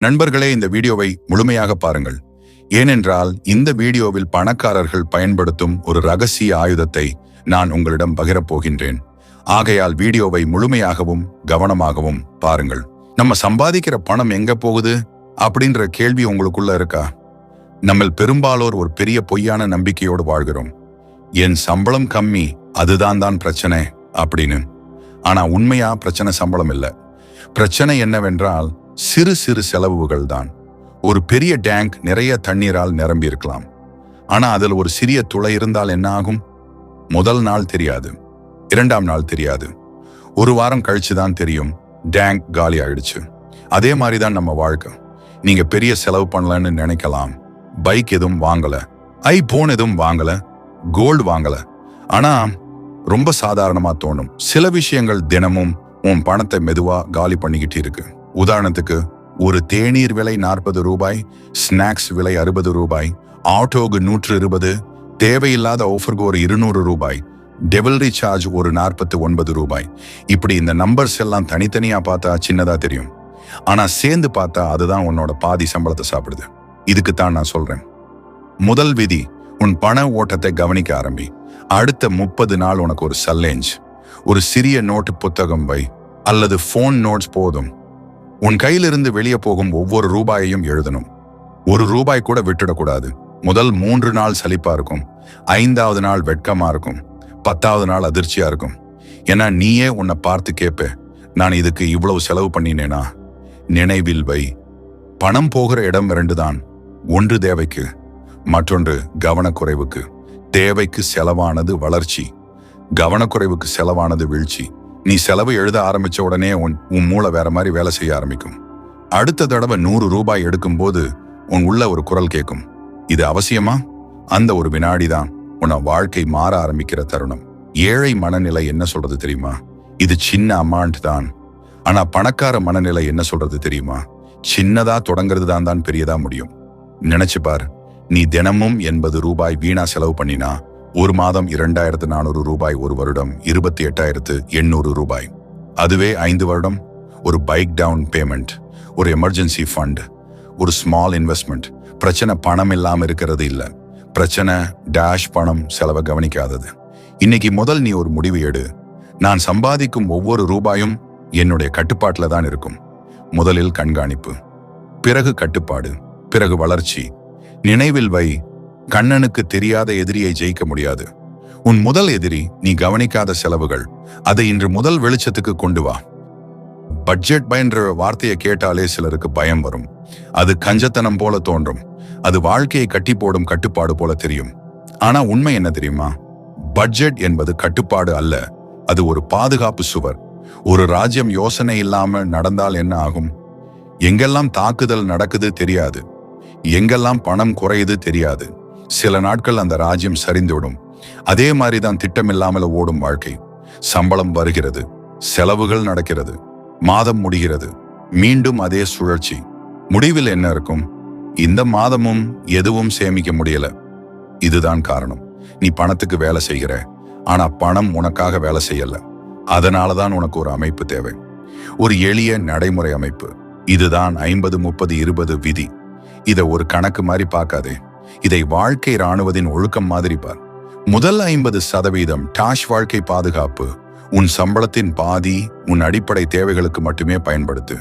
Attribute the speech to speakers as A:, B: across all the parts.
A: நண்பர்களே, இந்த வீடியோவை முழுமையாக பாருங்கள். ஏனென்றால் இந்த வீடியோவில் பணக்காரர்கள் பயன்படுத்தும் ஒரு ரகசிய ஆயுதத்தை நான் உங்களிடம் பகிரப் போகின்றேன். ஆகையால் வீடியோவை முழுமையாகவும் கவனமாகவும் பாருங்கள். நம்ம சம்பாதிக்கிற பணம் எங்க போகுது அப்படின்ற கேள்வி உங்களுக்குள்ள இருக்கா? நம்மில் பெரும்பாலோர் ஒரு பெரிய பொய்யான நம்பிக்கையோடு வாழ்கிறோம். என் சம்பளம் கம்மி, அதுதான் பிரச்சனை அப்படின்னு. ஆனா உண்மையா பிரச்சனை சம்பளம் இல்லை. பிரச்சனை என்னவென்றால் சிறு சிறு செலவுகள் தான். ஒரு பெரிய டேங்க் நிறைய தண்ணீரால் நிரம்பி இருக்கலாம். ஆனா அதில் ஒரு சிறிய துளை இருந்தால் என்ன ஆகும்? முதல் நாள் தெரியாது, இரண்டாம் நாள் தெரியாது, ஒரு வாரம் கழிச்சுதான் தெரியும் டேங்க் காலி ஆயிடுச்சு. அதே மாதிரிதான் நம்ம வாழ்க்கை. நீங்க பெரிய செலவு பண்ணலன்னு நினைக்கலாம். பைக் எதுவும் வாங்கல, ஐபோன் எதுவும் வாங்கல, கோல்டு வாங்கல. ஆனா ரொம்ப சாதாரணமா தோணும் சில விஷயங்கள் தினமும் உன் பணத்தை மெதுவா காலி பண்ணிக்கிட்டு இருக்கு. உதாரணத்துக்கு, ஒரு தேநீர் விலை 40 ரூபாய், ஸ்நாக்ஸ் விலை 60 ரூபாய், ஆட்டோக்கு 120, தேவையில்லாத ஆஃபருக்கு ஒரு 200 ரூபாய், டெலிவரி சார்ஜ் ஒரு 49 ரூபாய். இப்படி இந்த நம்பர்ஸ் எல்லாம் தனித்தனியா பார்த்தா சின்னதா தெரியும். ஆனா சேர்ந்து பார்த்தா அதுதான் உன்னோட பாதி சம்பளத்தை சாப்பிடுது. இதுக்குத்தான் நான் சொல்றேன், முதல் விதி, உன் பண ஓட்டத்தை கவனிக்க ஆரம்பி. அடுத்த 30 நாள் உனக்கு ஒரு சல்லேஞ்ச். ஒரு சிறிய நோட்டு புத்தகம் வை அல்லது போன் நோட்ஸ் போதும். உன் கையிலிருந்து வெளியே போகும் ஒவ்வொரு ரூபாயையும் எழுதணும். ஒரு ரூபாய் கூட விட்டுடக்கூடாது. முதல் 3 நாள் சலிப்பா இருக்கும், 5வது நாள் வெட்கமா இருக்கும், 10வது நாள் அதிர்ச்சியா இருக்கும். ஏன்னா நீயே உன்னை பார்த்து கேட்ப, நான் இதுக்கு இவ்வளவு செலவு பண்ணினேனா? நினைவில் வை, பணம் போகிற இடம் 2 தான். ஒன்று தேவைக்கு, மற்றொன்று கவனக்குறைவுக்கு. தேவைக்கு செலவானது வளர்ச்சி, கவனக்குறைவுக்கு செலவானது வீழ்ச்சி. நீ செலவு எழுத ஆரம்பிச்ச உடனே உன் மூளை வேற மாதிரி வேலை செய்ய ஆரம்பிக்கும். அடுத்த தடவை 100 ரூபாய் எடுக்கும்போது உன் உள்ள ஒரு குரல் கேட்கும், இது அவசியமா? அந்த ஒரு வினாடிதான் உன்னை வாழ்க்கை மாற ஆரம்பிக்கிற தருணம். ஏழை மனநிலை என்ன சொல்றது தெரியுமா? இது சின்ன அமௌண்ட் தான். ஆனா பணக்கார மனநிலை என்ன சொல்றது தெரியுமா? சின்னதா தொடங்குறது தான் பெரியதா முடியும். நினைச்சு பார், நீ தினமும் 80 ரூபாய் வீணா செலவு பண்ணினா ஒரு மாதம் 2400 ரூபாய், ஒரு வருடம் 28,800 ரூபாய். அதுவே 5 வருடம், ஒரு பைக் டவுன் பேமெண்ட், ஒரு எமர்ஜென்சி ஃபண்ட், ஒரு ஸ்மால் இன்வெஸ்ட்மெண்ட். பிரச்சனை பணம் இல்லாம இருக்கிறது இல்ல, பிரச்சனை பணம் செலவை கவனிக்காதது. இன்னைக்கு முதல் நீ ஒரு முடிவு எடு. நான் சம்பாதிக்கும் ஒவ்வொரு ரூபாயும் என்னுடைய கட்டுப்பாட்டுல தான் இருக்கும். முதலில் கண்காணிப்பு, பிறகு கட்டுப்பாடு, பிறகு வளர்ச்சி. நினைவில் வை, கண்ணனுக்கு தெரியாத எதிரியை ஜெயிக்க முடியாது. உன் முதல் எதிரி நீ கவனிக்காத செலவுகள். அதை இன்று முதல் வெளிச்சத்துக்கு கொண்டு வா. பட்ஜெட் என்ற வார்த்தையை கேட்டாலே சிலருக்கு பயம் வரும். அது கஞ்சத்தனம் போல தோன்றும். அது வாழ்க்கையை கட்டி போடும் கட்டுப்பாடு போல தெரியும். ஆனா உண்மை என்ன தெரியுமா? பட்ஜெட் என்பது கட்டுப்பாடு அல்ல, அது ஒரு பாதுகாப்பு சுவர். ஒரு ராஜ்யம் யோசனை இல்லாம நடந்தால் என்ன ஆகும்? எங்கெல்லாம் தாக்குதல் நடக்குது தெரியாது, எங்கெல்லாம் பணம் குறையுது தெரியாது. சில நாட்கள் அந்த ராஜ்யம் சரிந்துவிடும். அதே மாதிரிதான் திட்டமில்லாமல் ஓடும் வாழ்க்கை. சம்பளம் வருகிறது, செலவுகள் நடக்கிறது, மாதம் முடிகிறது, மீண்டும் அதே சுழற்சி. முடிவில் என்ன இருக்கும்? இந்த மாதமும் எதுவும் சேமிக்க முடியல. இதுதான் காரணம். நீ பணத்துக்கு வேலை செய்கிற, ஆனா பணம் உனக்காக வேலை செய்யல. அதனாலதான் உனக்கு ஒரு அமைப்பு தேவை, ஒரு எளிய நடைமுறை அமைப்பு. இதுதான் 50-30-20 விதி. இதை ஒரு கணக்கு மாதிரி பார்க்காதே, இதை வாழ்க்கை இராணுவத்தின் ஒழுக்கம் மாதிரி பார். முதல் 50% டாஷ் வாழ்க்கை பாதுகாப்பு. உன் சம்பளத்தின் பாதி உன் அடிப்படை தேவைகளுக்கு மட்டுமே பயன்படுத்து.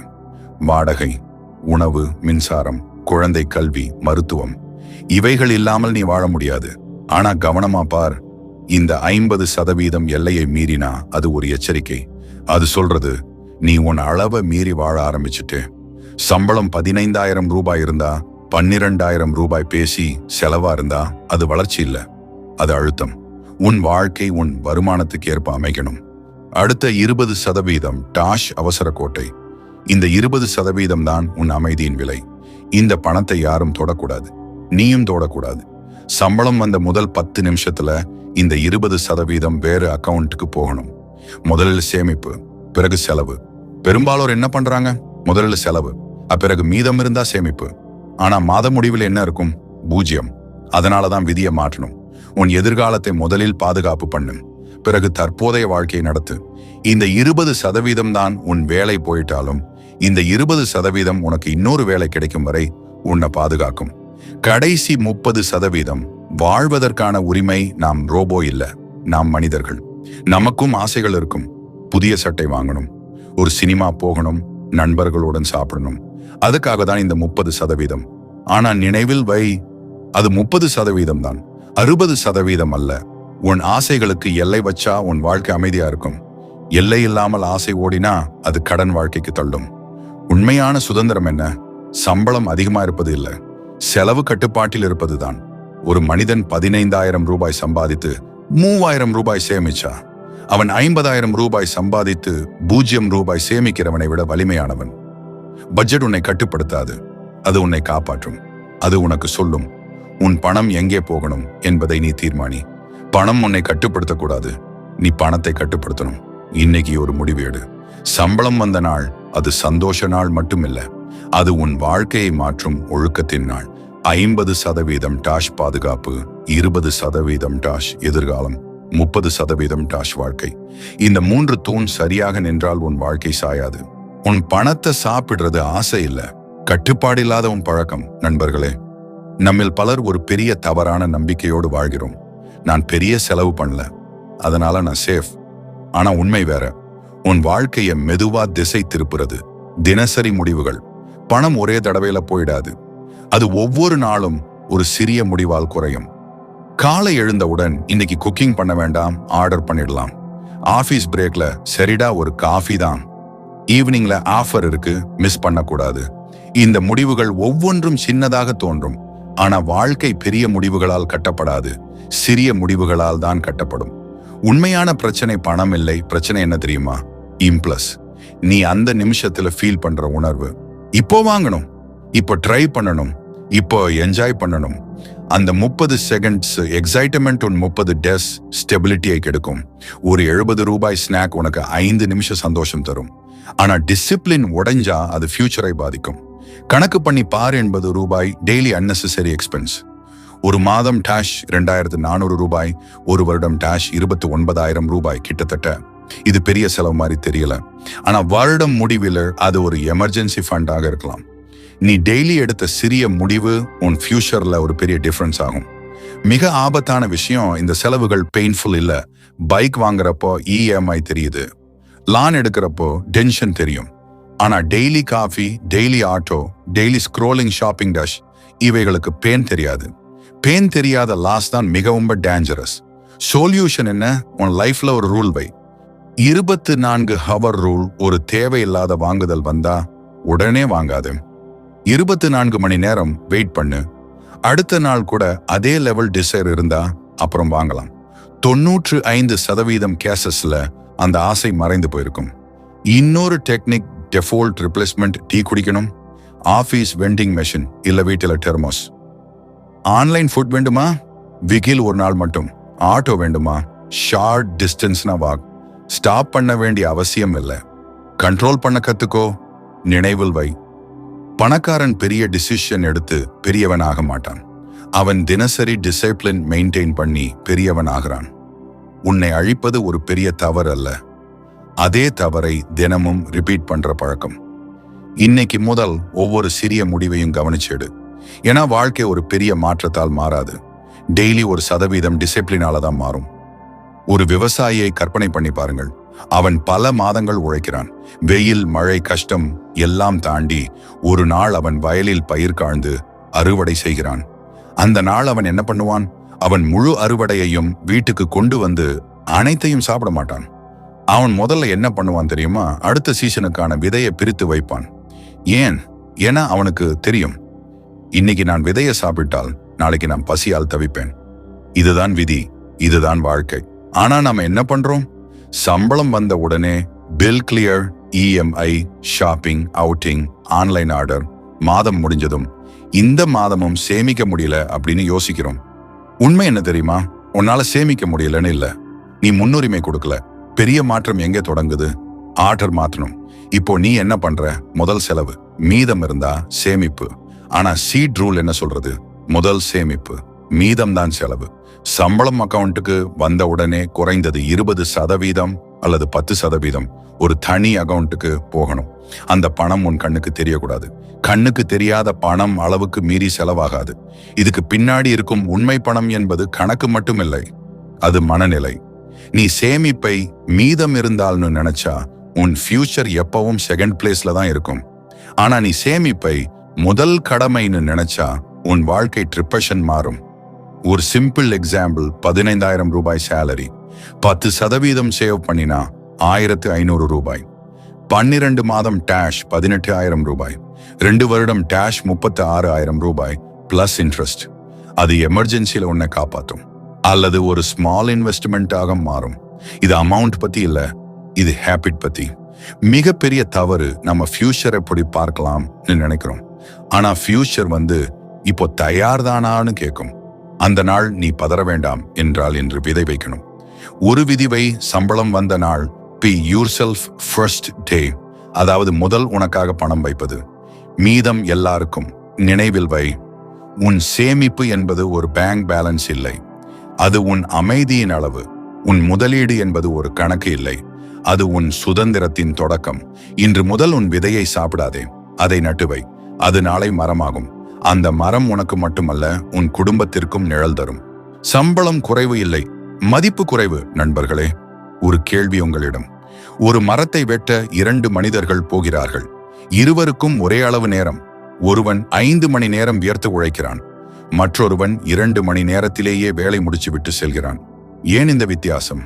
A: வாடகை, உணவு, மின்சாரம், குழந்தை கல்வி, மருத்துவம், இவைகள் இல்லாமல் நீ வாழ முடியாது. ஆனா கவனமா பார், இந்த 50% எல்லையை மீறினா அது ஒரு எச்சரிக்கை. அது சொல்றது, நீ உன் அளவை மீறி வாழ ஆரம்பிச்சுட்டு. சம்பளம் 15,000 ரூபாய் இருந்தா 12,000 ரூபாய் பேசி செலவா இருந்தா அது வளர்ச்சி இல்ல, அது அழுத்தம். உன் வாழ்க்கை உன் வருமானத்துக்கு ஏற்ப அமைக்கணும். அடுத்த 20% டாஷ் அவசர கோட்டை. இந்த 20% தான் உன் அமைதியின் விலை. இந்த பணத்தை யாரும் தொடக்கூடாது, நீயும் தொடக்கூடாது. சம்பளம் வந்த முதல் 10 நிமிஷத்துல இந்த 20% வேறு அக்கவுண்ட்டுக்கு போகணும். முதலில் சேமிப்பு, பிறகு செலவு. பெரும்பாலோர் என்ன பண்றாங்க? முதலில் செலவு, பிறகு மீதம் இருந்தா சேமிப்பு. ஆனா மாத முடிவில் என்ன இருக்கும்? 0. அதனாலதான் விதியை மாற்றணும். உன் எதிர்காலத்தை முதலில் பாதுகாப்பு பண்ணு, பிறகு தற்போதைய வாழ்க்கையை நடத்து. இந்த 20% தான் உன் வேலை போயிட்டாலும் இந்த 20% உனக்கு இன்னொரு வேலை கிடைக்கும் வரை உன்னை பாதுகாக்கும். கடைசி 30% வாழ்வதற்கான உரிமை. நாம் ரோபோ இல்ல, நாம் மனிதர்கள். நமக்கும் ஆசைகள் இருக்கும். புதிய சட்டை வாங்கணும், ஒரு சினிமா போகணும், நண்பர்களுடன் சாப்பிடணும். அதுக்காக தான் இந்த 30%. ஆனா நினைவில் வை, அது 30% தான், 60% அல்ல. உன் ஆசைகளுக்கு எல்லை வச்சா உன் வாழ்க்கை அமைதியா இருக்கும். எல்லை இல்லாமல் ஆசை ஓடினா அது கடன் வாழ்க்கைக்கு தள்ளும். உண்மையான சுதந்திரம் என்ன? சம்பளம் அதிகமா இருப்பது இல்ல, செலவு கட்டுப்பாட்டில் இருப்பதுதான். ஒரு மனிதன் 15,000 ரூபாய் சம்பாதித்து 3,000 ரூபாய் சேமிச்சா அவன் 50,000 ரூபாய் சம்பாதித்து 0 ரூபாய் சேமிக்கிறவனை விட வலிமையானவன். பட்ஜெட் உன்னை கட்டுப்படுத்தாது, அது உன்னை காப்பாற்றும். அது உனக்கு சொல்லும் உன் பணம் எங்கே போகணும் என்பதை நீ தீர்மானி. பணம் உன்னை கட்டுப்படுத்தக்கூடாது, நீ பணத்தை கட்டுப்படுத்தணும். இன்னைக்கு ஒரு முடிவு எடு. சம்பளம் வந்த நாள் அது சந்தோஷ நாள் மட்டுமில்ல, அது உன் வாழ்க்கையை மாற்றும் ஒழுக்கத்தின் நாள். 50% டாஷ் பாதுகாப்பு, 20% டாஷ் எதிர்காலம், 30% டாஷ் வாழ்க்கை. இந்த 3 தூண் சரியாக நின்றால் உன் வாழ்க்கை சாயாது. உன் பணத்தை சாப்பிடுறது ஆசை இல்ல, கட்டுப்பாடு இல்லாத உன் பழக்கம். நண்பர்களே, நம்மில் பலர் ஒரு பெரிய தவறான நம்பிக்கையோடு வாழ்கிறோம். நான் பெரிய செலவு பண்ணல, அதனால நான் சேஃப். ஆனா உண்மை வேற. உன் வாழ்க்கையை மெதுவா திசை திருப்புறது தினசரி முடிவுகள். பணம் ஒரே தடவையில போயிடாது, அது ஒவ்வொரு நாளும் ஒரு சிறிய முடிவால் குறையும். காலை எழுந்தவுடன் இன்னைக்கு குக்கிங் பண்ண வேண்டாம், ஆர்டர் பண்ணிடலாம். ஆபீஸ் பிரேக்ல சரிடா ஒரு காஃபி தான். ஈவினிங்ல ஆஃபர் இருக்கு, மிஸ் பண்ணக்கூடாது. இந்த முடிவுகள் ஒவ்வொன்றும் சின்னதாக தோன்றும், ஆனா வாழ்க்கை பெரிய முடிவுகளால் கட்டப்படாது, சிறிய முடிவுகளால் தான் கட்டப்படும். உண்மையான பிரச்சனை பணம் இல்லை. பிரச்சனை என்ன தெரியுமா? இம்ப்ளஸ். நீ அந்த நிமிஷத்துல ஃபீல் பண்ற உணர்வு. இப்போ வாங்கணும், இப்போ ட்ரை பண்ணணும், இப்போ என்ஜாய் பண்ணணும். அந்த 30 செகண்ட்ஸ் எக்ஸைட்மெண்ட் உன் 30 டேஸ் ஸ்டெபிலிட்டியை கெடுக்கும். ஒரு 70 ரூபாய் ஸ்நாக் உனக்கு 5 நிமிஷம் சந்தோஷம் தரும். ஆனா டிசிப்ளின் உடைஞ்சா அது ஃபியூச்சரை பாதிக்கும். கணக்கு பண்ணி பாரு, 80 ரூபாய் டெய்லி அன்னெசரி எக்ஸ்பென்ஸ். ஒரு மாதம் டாஷ் 2,400 ரூபாய், ஒரு வருடம் டாஷ் 29,000 ரூபாய். கிட்டத்தட்ட இது பெரிய செலவு மாதிரி தெரியல, ஆனா வருடம் முடிவில் அது ஒரு எமர்ஜென்சி ஃபண்டாக இருக்கலாம். நீ டெய்லி எடுத்த சிறிய முடிவு உன் ஃபியூச்சர்ல ஒரு பெரிய டிஃபரன்ஸ் ஆகும். மிக ஆபத்தான விஷயம், இந்த செலவுகள் பெயின்ஃபுல் இல்ல. பைக் வாங்குறப்போ இஎம்ஐ தெரியுது, லான் எடுக்கிறப்போ டென்ஷன் தெரியும். ஆனா daily coffee, daily auto, daily scrolling, shopping dash, இவைகளுக்கு பெயின் தெரியாது. பெயின் தெரியாத லாஸ் தான் மிகவும் டேஞ்சரஸ். சொல்யூஷன் என்ன? உன் லைஃப்ல ஒரு ரூல் வை. 24 ஹவர் ரூல். ஒரு தேவையில்லாத வாங்குதல் வந்தா உடனே வாங்காது. 24 மணி நேரம் வெயிட் பண்ணு. அடுத்த நாள் கூட அதே லெவல் டிசைர் இருந்தா அப்புறம் வாங்கலாம். 95% கேசஸ்ல அந்த ஆசை மறைந்து போயிருக்கும். இன்னொரு டெக்னிக், டெஃபால்ட் ரிப்ளேஸ்மெண்ட். டீ குடிக்கணும், ஆபீஸ் வெண்டிங் மெஷின் இல்ல வீட்டில டெர்மோஸ். ஆன்லைன் ஃபுட் வேண்டுமா? வீக்கில் ஒரு நாள் மட்டும். ஆட்டோ வேண்டுமா? Short டிஸ்டன்ஸ்னா walk. ஸ்டாப் பண்ண வேண்டிய அவசியம் இல்லை. கண்ட்ரோல் பண்ண கத்துக்கோ. நினைவில் வை, பணக்காரன் பெரிய டிசிஷன் எடுத்து பெரியவன் ஆக மாட்டான், அவன் தினசரி டிசிப்ளின் மெயின்டைன் பண்ணி பெரியவன் ஆகிறான். உன்னை அழிப்பது ஒரு பெரிய தவறு அல்ல, அதே தவறை தினமும் ரிப்பீட் பண்ற பழக்கம். இன்னைக்கு முதல் ஒவ்வொரு சிறிய முடிவையும் கவனிச்செடு. ஏன்னா வாழ்க்கை ஒரு பெரிய மாற்றத்தால் மாறாது, டெய்லி ஒரு சதவீதம் டிசிப்ளினால தான் மாறும். ஒரு விவசாயியை கற்பனை பண்ணி பாருங்கள். அவன் பல மாதங்கள் உழைக்கிறான், வெயில், மழை, கஷ்டம் எல்லாம் தாண்டி ஒரு நாள் அவன் வயலில் பயிர் காய்ந்து அறுவடை செய்கிறான். அந்த நாள் அவன் என்ன பண்ணுவான்? அவன் முழு அறுவடையையும் வீட்டுக்கு கொண்டு வந்து அனைத்தையும் சாப்பிட மாட்டான். அவன் முதல்ல என்ன பண்ணுவான் தெரியுமா? அடுத்த சீசனுக்கான விதையை பிரித்து வைப்பான். ஏன்னா அவனுக்கு தெரியும், இன்னைக்கு நான் விதையை சாப்பிட்டால் நாளைக்கு நான் பசியால் தவிப்பேன். இதுதான் விதி, இதுதான் வாழ்க்கை. ஆனா நாம என்ன பண்றோம்? சம்பளம் வந்த உடனே bill clear, EMI, shopping, outing, online order. மாதம் முடிஞ்சதும் இந்த மாதமும் சேமிக்க முடியல அப்படின்னு யோசிக்கிறோம். உண்மை என்ன தெரியுமா? உன்னால சேமிக்க முடியலன்னு இல்ல, நீ முன்னுரிமை கொடுக்கல. பெரிய மாற்றம் எங்கே தொடங்குது? ஆர்டர் மாற்றணும். இப்போ நீ என்ன பண்ற? முதல் செலவு, மீதம் இருந்தா சேமிப்பு. ஆனா சீட் ரூல் என்ன சொல்றது? முதல் சேமிப்பு, மீதம் தான் செலவு. சம்பளம் அக்கவுண்ட்டுக்கு வந்த உடனே குறைந்தது 20% அல்லது 10% ஒரு தனி அக்கவுண்ட்டுக்கு போகணும். அந்த பணம் உன் கண்ணுக்கு தெரியக்கூடாது. கண்ணுக்கு தெரியாத பணம் அளவுக்கு மீறி செலவாகாது. இதுக்கு பின்னாடி இருக்கும் உண்மை பணம் என்பது கணக்கு மட்டுமில்லை, அது மனநிலை. நீ சேமிப்பை மீதம் இருந்தால்னு நினைச்சா உன் ஃபியூச்சர் எப்பவும் செகண்ட் பிளேஸ்ல தான் இருக்கும். ஆனா நீ சேமிப்பை முதல் கடமைன்னு நினைச்சா உன் வாழ்க்கை ட்ரிப்பஷன் மாறும். ஒரு சிம்பிள் எக்ஸாம்பிள், 15,000 ரூபாய் சேலரி, 10% சேவ் பண்ணினா 1,500 ரூபாய். 12 மாதம் டேஷ் 18,000 ரூபாய். 2 வருடம் டேஷ் 36,000 ரூபாய் பிளஸ் இன்ட்ரெஸ்ட். அது எமர்ஜென்சியில உன்னை காப்பாற்றும் அல்லது ஒரு ஸ்மால் இன்வெஸ்ட்மெண்ட்டாக மாறும். இது அமௌண்ட் பத்தி இல்ல, இது ஹேபிட் பத்தி. மிகப்பெரிய தவறு நம்ம ஃபியூச்சர் எப்படி பார்க்கலாம்னு நினைக்கிறோம். ஆனா ஃபியூச்சர் இப்போ தயார்தானான்னு கேட்கும். அந்த நாள் நீ பதற வேண்டாம் என்றால் என்று விதை வைக்கணும். ஒரு விதிவை சம்பளம் வந்த நாள், pay yourself first day. அதாவது முதல் உனக்காக பணம் வைப்பது, மீதம் எல்லாருக்கும். நினைவில் வை, உன் சேமிப்பு என்பது ஒரு பேங்க் பேலன்ஸ் இல்லை, அது உன் அமைதியின் அளவு. உன் முதலீடு என்பது ஒரு கணக்கு இல்லை, அது உன் சுதந்திரத்தின் தொடக்கம். இன்று முதல் உன் விதையை சாப்பிடாதே, அதை நட்டுவை. அது நாளை மரமாகும். அந்த மரம் உனக்கு மட்டுமல்ல, உன் குடும்பத்திற்கும் நிழல் தரும். சம்பளம் குறைவு இல்லை, மதிப்பு குறைவு. நண்பர்களே, ஒரு கேள்வி உங்களிடம். ஒரு மரத்தை வெட்ட 2 மனிதர்கள் போகிறார்கள். இருவருக்கும் ஒரே அளவு நேரம். ஒருவன் 5 மணி நேரம் வியர்த்து உழைக்கிறான், மற்றொருவன் 2 மணி நேரத்திலேயே வேலை முடிச்சு விட்டு செல்கிறான். ஏன் இந்த வித்தியாசம்?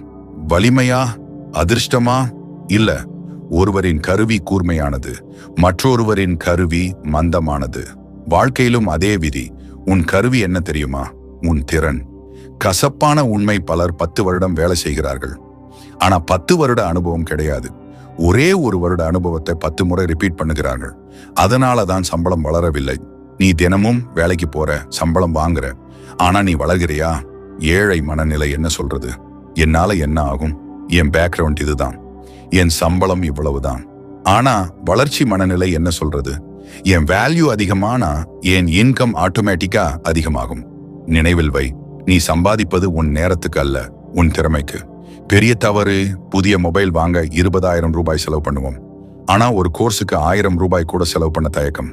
A: வலிமையா, அதிர்ஷ்டமா? இல்ல, ஒருவரின் கருவி கூர்மையானது, மற்றொருவரின் கருவி மந்தமானது. வாழ்க்கையிலும் அதே விதி. உன் கருவி என்ன தெரியுமா? உன் திறன். கசப்பான உண்மை, பலர் 10 வருடம் வேலை செய்கிறார்கள், ஆனா 10 வருட அனுபவம் கிடையாது. ஒரே ஒரு வருட அனுபவத்தை 10 முறை ரிப்பீட் பண்ணுகிறார்கள். அதனாலதான் சம்பளம் வளரவில்லை. நீ தினமும் வேலைக்கு போற, சம்பளம் வாங்குற, ஆனா நீ வளர்கிறியா? ஏழை மனநிலை என்ன சொல்றது? என்னால என்ன ஆகும்? என் பேக்ரவுண்ட் இதுதான், என் சம்பளம் இவ்வளவுதான். ஆனா வளர்ச்சி மனநிலை என்ன சொல்றது? என் வேல்யூ அதிகமானா என் இன்கம் ஆட்டோமேட்டிக்கா அதிகமாகும். நினைவில் வை, நீ சம்பாதிப்பது உன் நேரத்துக்கு அல்ல, உன் திறமைக்கு. பெரிய தவறு, புதிய மொபைல் வாங்க 20,000 ரூபாய் செலவு பண்ணுவோம், ஆனா ஒரு கோர்ஸுக்கு 1000 ரூபாய் கூட செலவு பண்ண தயக்கம்.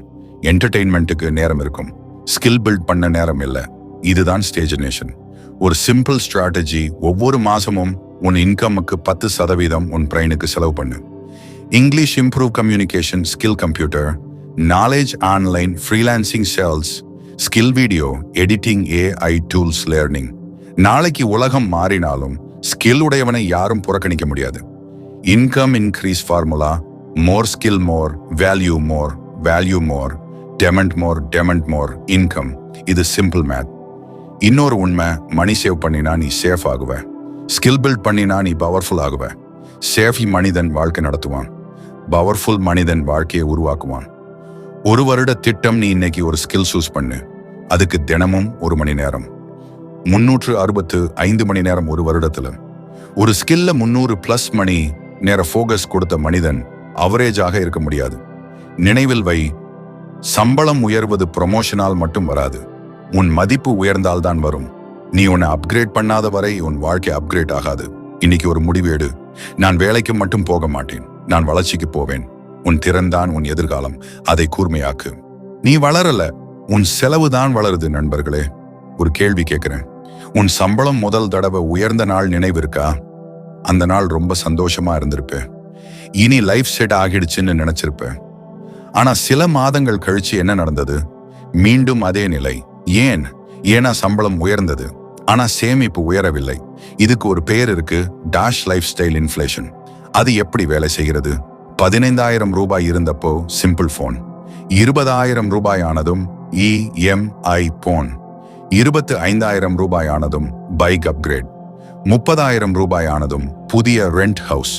A: என்டர்டெயின்மெண்ட்டுக்கு நேரம் இருக்கும், ஸ்கில் பில்ட் பண்ண நேரம் இல்லை. இதுதான் ஸ்டேஜினேஷன். ஒரு சிம்பிள் ஸ்ட்ராட்டஜி, ஒவ்வொரு மாசமும் உன் இன்கமுக்கு 10% உன் பிரெயினுக்கு செலவு பண்ணு. English improve, communication skill, computer knowledge, online freelancing, sales skill, video editing, AI tools, learning. நாளைக்கு உலகம் மாறினாலும் ஸ்கில் உடையவனை யாரும் புறக்கணிக்க முடியாது. இன்கம் இன்க்ரீஸ் ஃபார்முலா: மோர் ஸ்கில் மோர், வேல்யூ மோர், வேல்யூ மோர், டெமண்ட் மோர், டெமண்ட் மோர், இன்கம். இது சிம்பிள் மேத். இன்னொரு உண்மை, மணி சேவ் பண்ணினா நீ சேஃப் ஆகுவ, ஸ்கில் பில்ட் பண்ணினா நீ பவர்ஃபுல் ஆகுவ. சேஃப் மனிதன் வாழ்க்கை நடத்துவான், பவர்ஃபுல் மனிதன் வாழ்க்கையை உருவாக்குவான். ஒரு வருட திட்டம், நீ இன்னைக்கு ஒரு ஸ்கில் சூஸ் பண்ணு, அதுக்கு தினமும் 1 மணி நேரம். 365 மணி நேரம் ஒரு வருடத்துல. ஒரு ஸ்கில்ல 300+ மணி நேர ஃபோகஸ் கொடுத்த மனிதன் அவரேஜாக இருக்க முடியாது. நினைவில் வை, சம்பளம் உயர்வது ப்ரொமோஷனால் மட்டும் வராது, உன் மதிப்பு உயர்ந்தால்தான் வரும். நீ உன்னை அப்கிரேட் பண்ணாத வரை உன் வாழ்க்கை அப்கிரேட் ஆகாது. இன்னைக்கு ஒரு முடிவு எடு. நான் வேலைக்கு மட்டும் போக மாட்டேன், நான் வளர்ச்சிக்கு போவேன். உன் திறன்தான் உன் எதிர்காலம், அதை கூர்மையாக்கு. நீ வளரல, உன் செலவு தான் வளருது. நண்பர்களே, ஒரு கேள்வி கேட்கிறேன். உன் சம்பளம் முதல் தடவை உயர்ந்த நாள் நினைவு இருக்கா? அந்த நாள் ரொம்ப சந்தோஷமா இருந்திருப்பேன். இனி லைஃப் செட் ஆகிடுச்சுன்னு நினைச்சிருப்பேன். ஆனா சில மாதங்கள் கழிச்சு என்ன நடந்தது? மீண்டும் அதே நிலை. ஏன்னா சம்பளம் உயர்ந்தது, ஆனா சேமிப்பு உயரவில்லை. இதுக்கு ஒரு பெயர் இருக்கு, டாஷ் லைஃப் ஸ்டைல் இன்ஃப்ளேஷன். அது எப்படி வேலை செய்கிறது? 15,000 ரூபாய் இருந்தப்போ சிம்பிள் போன், 20,000 ரூபாய் ஆனதும் EMI போன், 25,000 ரூபாய் ஆனதும் பைக் அப்கிரேட், 30,000 ரூபாய் ஆனதும் புதிய ரெண்ட் ஹவுஸ்.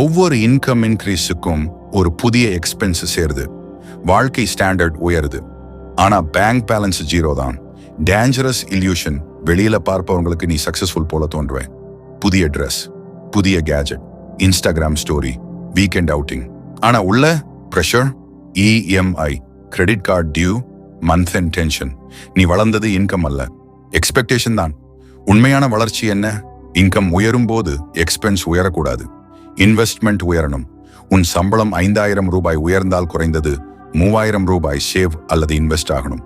A: ஒவ்வொரு இன்கம் இன்க்ரீஸுக்கும் ஒரு புதிய எக்ஸ்பென்ஸ் சேருது, வாழ்க்கை ஸ்டாண்டர்ட் உயருது. ஆனா பேங்க் பேலன்ஸ் 0 தான். Dangerous illusion. வெளியில பார்ப்பவங்களுக்கு நீ சக்சஸ்ஃபுல் போல தோன்றுவேன். புதிய ட்ரெஸ், புதிய gadget, Instagram story, weekend outing. ஆனா உள்ள pressure, EMI, credit card due, month and tension. நீ வளர்ந்தது இன்கம் அல்ல, எக்ஸ்பெக்டேஷன் தான். உண்மையான வளர்ச்சி என்ன? இன்கம் உயரும் போது எக்ஸ்பென்ஸ் உயரக்கூடாது. இன்வெஸ்ட்மெண்ட் உயரணும். உன் சம்பளம் 5000 ரூபாய் உயர்ந்தால் குறைந்தது 3000 ரூபாய் சேவ் அல்லது இன்வெஸ்ட் ஆகணும்.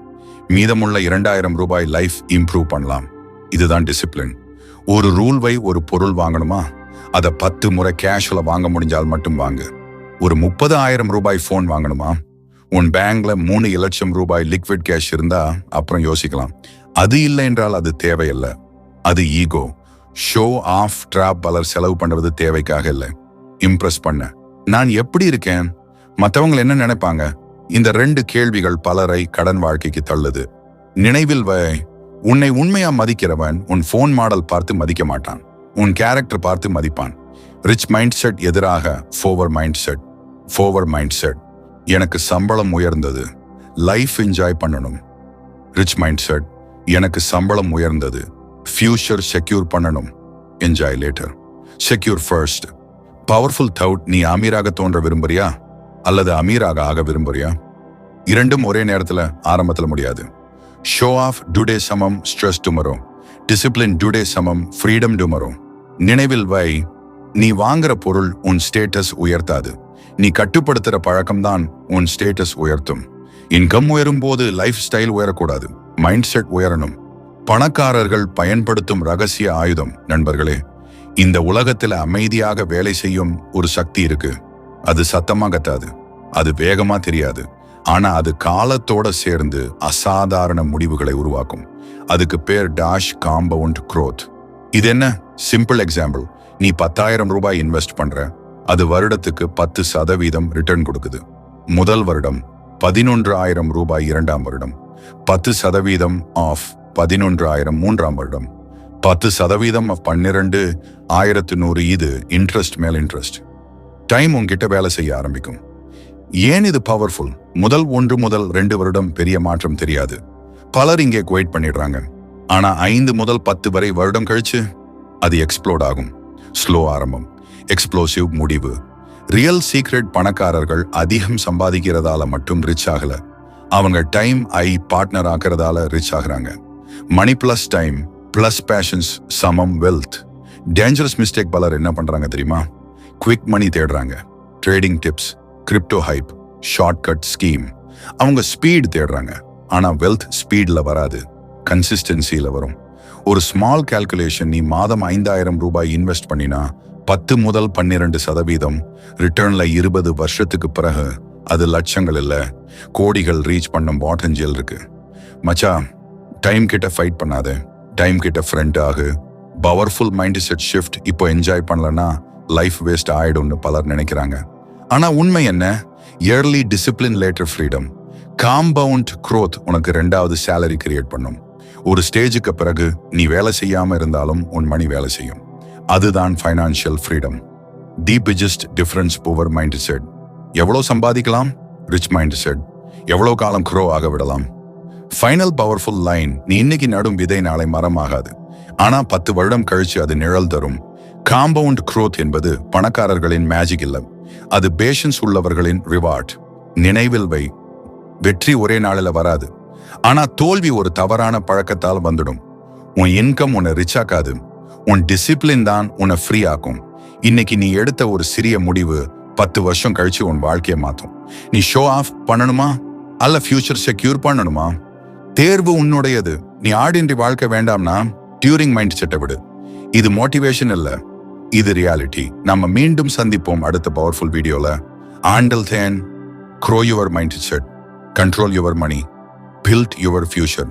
A: மீதமுள்ள 2000 ரூபாய் லைஃப் இம்ப்ரூவ் பண்ணலாம். இதுதான் டிசிப்ளின். ஒரு ரூல்வை ஒரு பொருள் வாங்கணுமா, அதை 10 முறை கேஷ்ல வாங்க முடிஞ்சால் மட்டும் வாங்கு. ஒரு 30,000 ரூபாய் போன் வாங்கணுமா, உன் பேங்க்ல 3 லட்சம் ரூபாய் லிக்விட் கேஷ் இருந்தா அப்புறம் யோசிக்கலாம். அது இல்லை என்றால் அது தேவையில்லை. அது ஈகோ. Show of drop. பலர் செலவு பண்ணுவது தேவைக்காக இல்லை, இம்ப்ரெஸ் பண்ண. நான் எப்படி இருக்கேன், மற்றவங்க என்ன நினைப்பாங்க? இந்த 2 கேள்விகள் பலரை கடன் வாழ்க்கைக்கு தள்ளுது. நினைவில் வை, உன்னை உண்மையா மதிக்கிறவன் உன் போன் மாடல் பார்த்து மதிக்க மாட்டான், உன் கேரக்டர் பார்த்து மதிப்பான். ரிச் மைண்ட் செட் எதிராக poor mindset. Poor mindset, எனக்கு சம்பளம் உயர்ந்தது, லைஃப் என்ஜாய் பண்ணணும். ரிச் மைண்ட் செட், எனக்கு சம்பளம் உயர்ந்தது, ஃபியூச்சர் செக்யூர் பண்ணணும், enjoy later. Secure first. Powerful thought. நீ அமீராக தோன்ற விரும்புறியா அல்லது அமீராக ஆக விரும்புறியா? இரண்டும் ஒரே நேரத்துல ஆரம்பத்துல முடியாது. ஷோ ஆஃப் டுடே சமம் ஸ்ட்ரெஸ் டுமரோ. டிசிப்ளின் டுடே சமம் ஃப்ரீடம் டுமரோ. நினைவில் வை, நீ வாங்குற பொருள் உன் ஸ்டேட்டஸ் உயர்த்தாது, நீ கட்டுப்படுத்துற பழக்கம்தான் உன் ஸ்டேட்டஸ் உயர்த்தும். இன்கம் உயரும் போது லைஃப் ஸ்டைல் உயரக்கூடாது, மைண்ட் செட் உயரணும். பணக்காரர்கள் பயன்படுத்தும் ரகசிய ஆயுதம். நண்பர்களே, இந்த உலகத்துல அமைதியாக வேலை செய்யும் ஒரு சக்தி இருக்கு. அது சத்தமா கத்தாது, அது வேகமா தெரியாது, ஆனா அது காலத்தோட சேர்ந்து அசாதாரண முடிவுகளை உருவாக்கும். அதுக்கு பேர் டாஷ் காம்பவுண்ட் க்ரோத். இது என்ன? Simple example. நீ 10,000 ரூபாய் இன்வெஸ்ட் பண்ற, அது வருடத்துக்கு 10% ரிட்டர்ன் கொடுக்குது. முதல் வருடம் 11,000 ரூபாய், இரண்டாம் வருடம் 10% ஆஃப் 11,000 மூன்றாம் வருடம் 10% ஆஃப் 12,100. இது இன்ட்ரெஸ்ட் மேல் இன்ட்ரெஸ்ட். டைம் உங்ககிட்ட வேலை செய்ய ஆரம்பிக்கும். ஏன் இது பவர்ஃபுல்? முதல் 1 முதல் 2 வருடம் பெரிய மாற்றம் தெரியாது, பலர் இங்கே குவைட் பண்ணிடுறாங்க. ஆனா 5 முதல் 10 வரை வருடம் கழிச்சு அது எக்ஸ்ப்ளோட் ஆகும். ஸ்லோ ஆரம்பம், எக்ஸ்ப்ளோசிவ் முடிவு. ரியல் சீக்ரெட், பணக்காரர்கள் அதிகம் சம்பாதிக்கிறதால மட்டும் ரிச் ஆகல, அவங்க டைம் பார்ட்னர் ஆகிறதால ரிச் ஆகுறாங்க. மணி பிளஸ் டைம் பிளஸ் பேஷன்ஸ் சமம் வெல்த். டேஞ்சரஸ் மிஸ்டேக் பலர் என்ன பண்றாங்க தெரியுமா? குவிக் மணி தேடுறாங்க, trading tips, crypto hype, shortcut scheme. அவங்க ஸ்பீட் தேடுறாங்க, ஆனா வெல்த் ஸ்பீட்ல வராது, கன்சிஸ்டன்சியில வரும். ஒரு ஸ்மால் கால்குலேஷன். நீ மாதம் 5,000 ரூபாய் இன்வெஸ்ட் பண்ணினா 10 முதல் 12% ரிட்டர்ன்ல 20 வருஷத்துக்கு பிறகு அது லட்சங்கள் இல்ல, கோடிகள் ரீச் பண்ணும் பாட்டன்ஜியல் இருக்கு. மச்சா, டைம் கிட்ட ஃபைட் பண்ணாத, டைம் கிட்ட ஃப்ரெண்ட் ஆகு. Powerful mindset shift. இப்போ என்ஜாய் பண்ணலன்னா லைஃப் வேஸ்ட் ஆயிடும்னு பலர் நினைக்கிறாங்க. ஆனா உண்மை என்ன? Early discipline, later freedom. Compound growth உனக்கு 2வது சேலரி கிரியேட் பண்ணும். ஒரு ஸ்டேஜுக்கு பிறகு நீ வேலை செய்யாம இருந்தாலும் உன் மணி வேலை செய்யும். அதுதான் ஃபைனான்சியல் ஃப்ரீடம். தி biggest difference poor mind set. எவ்வளவு சம்பாதிக்கலாம்? Rich mind set. எவ்வளவு காலம் க்ரோ ஆக விடலாம்? Final powerful line. நீ இன்னைக்கு நடும் விதை நாளை மரம் ஆகாது, ஆனா 10 வருடம் கழிச்சு அது நிழல் தரும். காம்பவுண்ட் க்ரோத் என்பது பணக்காரர்களின் மேஜிக் இல்ல, அது பேஷன்ஸ் உள்ளவர்களின் ரிவார்ட். நினைவில் வை, வெற்றி ஒரே நாளில் வராது, ஆனா தோல்வி ஒரு தவறான பழக்கத்தால் வந்துடும். உன் இன்கம் உன்னை ரிச் ஆக்காது, உன் டிசிப்ளின் தான் உன்னை ஃப்ரீ ஆக்கும். இன்னைக்கு நீ எடுத்த ஒரு சிறிய முடிவு 10 வருஷம் கழிச்சு உன் வாழ்க்கையை மாற்றும். நீ ஷோ ஆஃப் பண்ணணுமா அல்ல ஃபியூச்சர் செக்யூர் பண்ணணுமா? தேர்வு உன்னுடையது. நீ ஆர்டினரி வாழ்க்கை வேண்டாம்னா டியூரிங் மைண்ட் செட்டை விடு. இது மோட்டிவேஷன் இல்ல, இது ரியாலிட்டி. நம்ம மீண்டும் சந்திப்போம் அடுத்த பவர்ஃபுல் வீடியோல. Until then, grow your mindset, control your money, build your future.